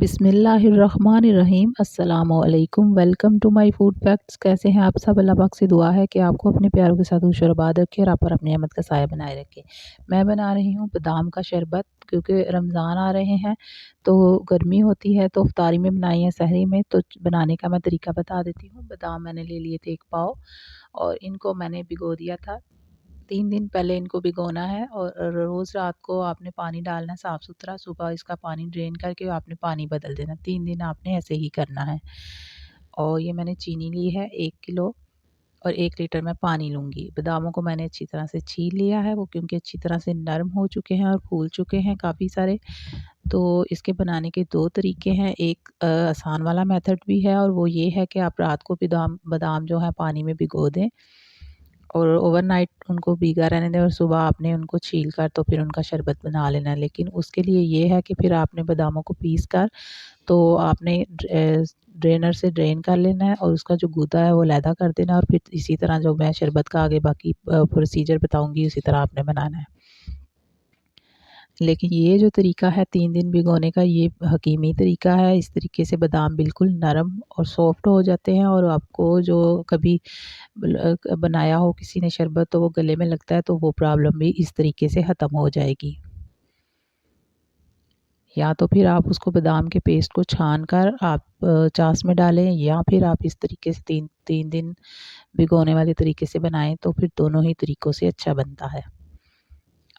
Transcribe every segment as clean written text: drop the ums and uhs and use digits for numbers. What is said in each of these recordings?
बिस्मिल्लाहिर्रहमानिर्रहीम अस्सलामुअलैकुम। Welcome to my food facts. कैसे हैं आप सब? अल्लाह पाक से दुआ है कि आपको अपने प्यारों के साथ खुश और आबाद रखे और आप पर अपनी रहमत का साया बनाए रखे। मैं बना रही हूँ बादाम का शरबत, क्योंकि रमज़ान आ रहे हैं तो गर्मी होती है, तो इफ्तारी में बनाई है, सहरी में। तो बनाने का मैं तरीका बता देती हूँ। बादाम मैंने ले लिए थे 1 पाव और इनको मैंने भिगो दिया था। 3 दिन पहले इनको भिगोना है और रोज़ रात को आपने पानी डालना है साफ़ सुथरा। सुबह इसका पानी ड्रेन करके आपने पानी बदल देना। 3 दिन आपने ऐसे ही करना है। और ये मैंने चीनी ली है 1 किलो और 1 लीटर मैं पानी लूँगी। बादामों को मैंने अच्छी तरह से छील लिया है, वो क्योंकि अच्छी तरह से नरम हो चुके हैं और फूल चुके हैं काफ़ी सारे। तो इसके बनाने के 2 तरीके हैं। एक आसान वाला मेथड भी है और वो ये है कि आप रात को बादाम बादाम जो है पानी में भिगो दें और ओवरनाइट उनको भीगा रहने दें और सुबह आपने उनको छील कर तो फिर उनका शरबत बना लेना है। लेकिन उसके लिए ये है कि फिर आपने बादामों को पीस कर तो आपने ड्रेनर से ड्रेन कर लेना है और उसका जो गूदा है वो अलहदा कर देना है और फिर इसी तरह जो मैं शरबत का आगे बाकी प्रोसीजर बताऊंगी उसी तरह आपने बनाना है। लेकिन ये जो तरीका है 3 दिन भिगोने का, ये हकीमी तरीका है। इस तरीके से बादाम बिल्कुल नरम और सॉफ्ट हो जाते हैं और आपको जो कभी बनाया हो किसी ने शरबत तो वो गले में लगता है, तो वो प्रॉब्लम भी इस तरीके से ख़त्म हो जाएगी। या तो फिर आप उसको बादाम के पेस्ट को छान कर आप चास में डालें, या फिर आप इस तरीके से तीन दिन भिगोने वाले तरीके से बनाएं, तो फिर दोनों ही तरीक़ों से अच्छा बनता है।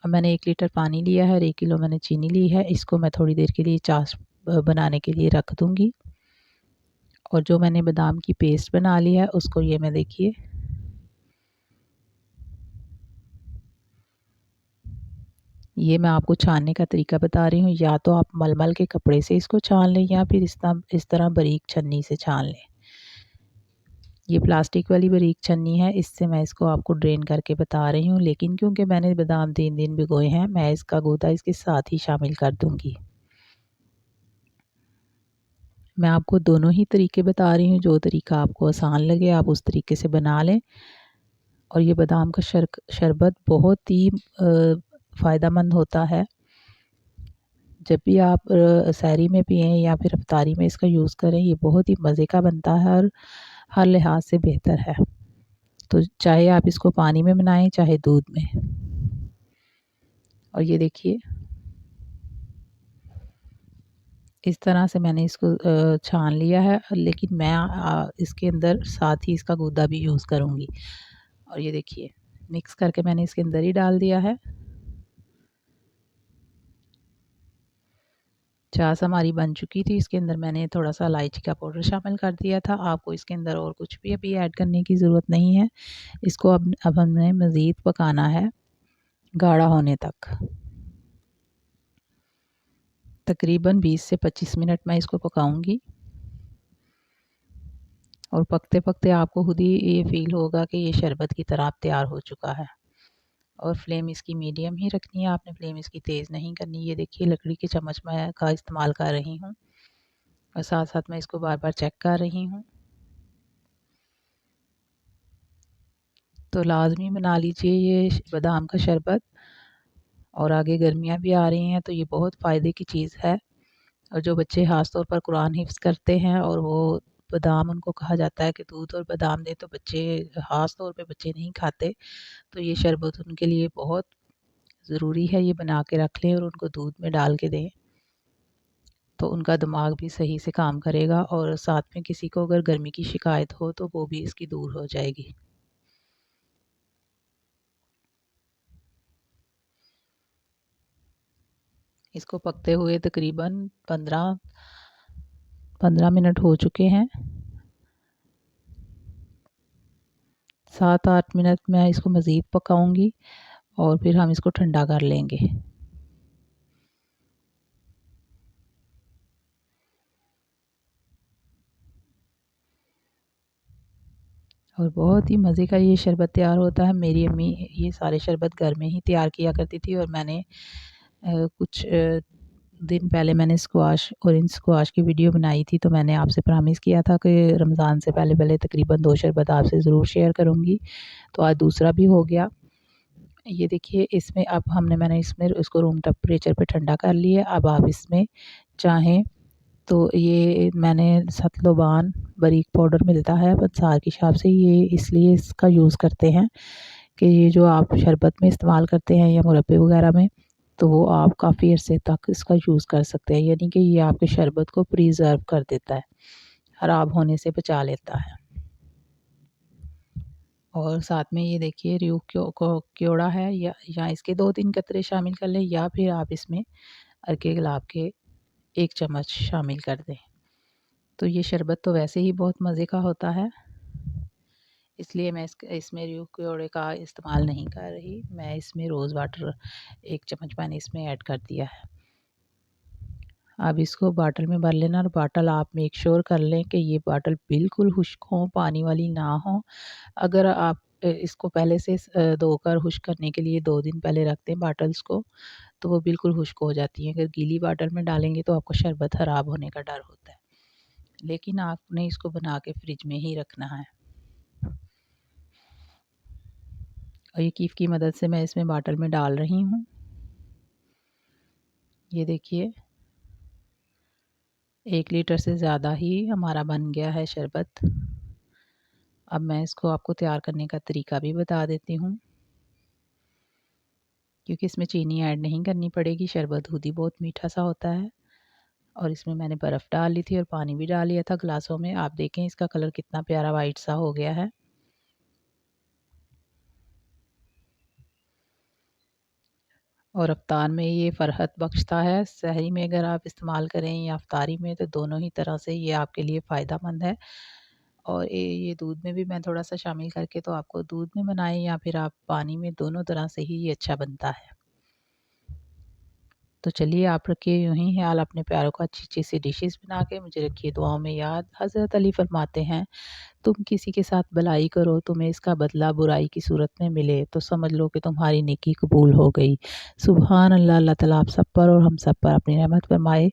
अब मैंने 1 लीटर पानी लिया है और 1 किलो मैंने चीनी ली है। इसको मैं थोड़ी देर के लिए चास बनाने के लिए रख दूँगी। और जो मैंने बादाम की पेस्ट बना ली है उसको ये मैं देखिए ये मैं आपको छानने का तरीका बता रही हूँ। या तो आप मलमल के कपड़े से इसको छान लें या फिर इस तरह बारीक छन्नी से छान लें। ये प्लास्टिक वाली बारीक छन्नी है, इससे मैं इसको आपको ड्रेन करके बता रही हूँ। लेकिन क्योंकि मैंने बादाम 3 दिन भिगोए हैं, मैं इसका गूदा इसके साथ ही शामिल कर दूँगी। मैं आपको दोनों ही तरीके बता रही हूँ, जो तरीका आपको आसान लगे आप उस तरीके से बना लें। और ये बादाम का शरबत बहुत ही फ़ायदेमंद होता है। जब भी आप सहरी में पिएँ या फिर इफ्तारी में इसका यूज़ करें, ये बहुत ही मज़े का बनता है और हर लिहाज से बेहतर है। तो चाहे आप इसको पानी में बनाएं चाहे दूध में। और ये देखिए इस तरह से मैंने इसको छान लिया है, लेकिन मैं इसके अंदर साथ ही इसका गूदा भी यूज़ करूँगी। और ये देखिए मिक्स करके मैंने इसके अंदर ही डाल दिया है। छाछ हमारी बन चुकी थी, इसके अंदर मैंने थोड़ा सा इलायची का पाउडर शामिल कर दिया था। आपको इसके अंदर और कुछ भी अभी ऐड करने की ज़रूरत नहीं है। इसको अब हमने मज़ीद पकाना है गाढ़ा होने तक। तकरीबन 20 से 25 मिनट मैं इसको पकाऊंगी। और पकते पकते आपको खुद ही ये फ़ील होगा कि ये शरबत की तरह तैयार हो चुका है। और फ्लेम इसकी मीडियम ही रखनी है, आपने फ्लेम इसकी तेज़ नहीं करनी। ये देखिए लकड़ी के चम्मच मैं का इस्तेमाल कर रही हूँ और साथ साथ मैं इसको बार बार चेक कर रही हूँ। तो लाजमी बना लीजिए ये बादाम का शरबत। और आगे गर्मियाँ भी आ रही हैं तो ये बहुत फ़ायदे की चीज़ है। और जो बच्चे ख़ास तौर पर कुरान हिफ्ज़ करते हैं और वो बादाम उनको कहा जाता है कि दूध और बादाम दें, तो बच्चे ख़ास तौर पे बच्चे नहीं खाते, तो ये शरबत उनके लिए बहुत ज़रूरी है। ये बना के रख लें और उनको दूध में डाल के दें, तो उनका दिमाग भी सही से काम करेगा और साथ में किसी को अगर गर्मी की शिकायत हो तो वो भी इसकी दूर हो जाएगी। इसको पकते हुए तकरीबन 15 मिनट हो चुके हैं। 7-8 मिनट मैं इसको मज़ीद पकाऊंगी और फिर हम इसको ठंडा कर लेंगे। और बहुत ही मज़े का ये शरबत तैयार होता है। मेरी अम्मी ये सारे शरबत घर में ही तैयार किया करती थी और मैंने कुछ दिन पहले मैंने स्क्वाश ऑरेंज स्क्वाश की वीडियो बनाई थी, तो मैंने आपसे प्रॉमिस किया था कि रमज़ान से पहले पहले तकरीबन 2 शरबत आपसे ज़रूर शेयर करूँगी। तो आज दूसरा भी हो गया। ये देखिए इसमें मैंने इसमें उसको रूम टेम्परेचर पे ठंडा कर लिया। अब आप इसमें चाहें तो ये मैंने सतलोबान बारीक पाउडर मिलता है पंसार की शॉप से, ये इसलिए इसका यूज़ करते हैं कि ये जो आप शरबत में इस्तेमाल करते हैं या मुरब्बे वगैरह में, तो वो आप काफ़ी अरसे तक इसका यूज़ कर सकते हैं, यानी कि ये आपके शरबत को प्रिजर्व कर देता है, ख़राब होने से बचा लेता है। और साथ में ये देखिए र्यू क्योड़ा है, या इसके 2-3 कतरे शामिल कर लें, या फिर आप इसमें अर्के गुलाब के 1 चम्मच शामिल कर दें। तो ये शरबत तो वैसे ही बहुत मज़े का होता है, इसलिए मैं इसमें र्यू क्योड़े का इस्तेमाल नहीं कर रही। मैं इसमें रोज़ वाटर 1 चम्मच मैंने इसमें ऐड कर दिया है। अब इसको बॉटल में भर लेना, और बॉटल आप मेक श्योर कर लें कि ये बॉटल बिल्कुल खुश्क हो, पानी वाली ना हो। अगर आप इसको पहले से धोकर खुश्क करने के लिए 2 दिन पहले रख दें बॉटल्स को, तो वो बिल्कुल खुश्क हो जाती हैं। अगर गीली बॉटल में डालेंगे तो आपको शरबत ख़राब होने का डर होता है, लेकिन आपने इसको बना के फ्रिज में ही रखना है। और ये कीफ की मदद से मैं इसमें बॉटल में डाल रही हूँ। ये देखिए 1 लीटर से ज़्यादा ही हमारा बन गया है शरबत। अब मैं इसको आपको तैयार करने का तरीका भी बता देती हूँ, क्योंकि इसमें चीनी ऐड नहीं करनी पड़ेगी। शरबत खुद ही बहुत मीठा सा होता है, और इसमें मैंने बर्फ़ डाल ली थी और पानी भी डाल लिया था ग्लासों में। आप देखें इसका कलर कितना प्यारा वाइट सा हो गया है। और अफ्तार में ये फ़रहत बख्शता है। सहरी में अगर आप इस्तेमाल करें या अफ्तारी में, तो दोनों ही तरह से ये आपके लिए फ़ायदेमंद है। और ये दूध में भी मैं थोड़ा-सा शामिल करके, तो आपको दूध में बनाएँ या फिर आप पानी में, दोनों तरह से ही ये अच्छा बनता है। तो चलिए आप रखिए यूँ ही ख़्याल अपने प्यारों का, अच्छी-अच्छी सी डिशेज़ बना के मुझे रखिए दुआओं में याद। हज़रत अली फरमाते हैं, तुम किसी के साथ भलाई करो, तुम्हें इसका बदला बुराई की सूरत में मिले, तो समझ लो कि तुम्हारी नेकी कबूल हो गई। सुबहान अल्लाह। अल्लाह ताला आप सब पर और हम सब पर अपनी रहमत फरमाए।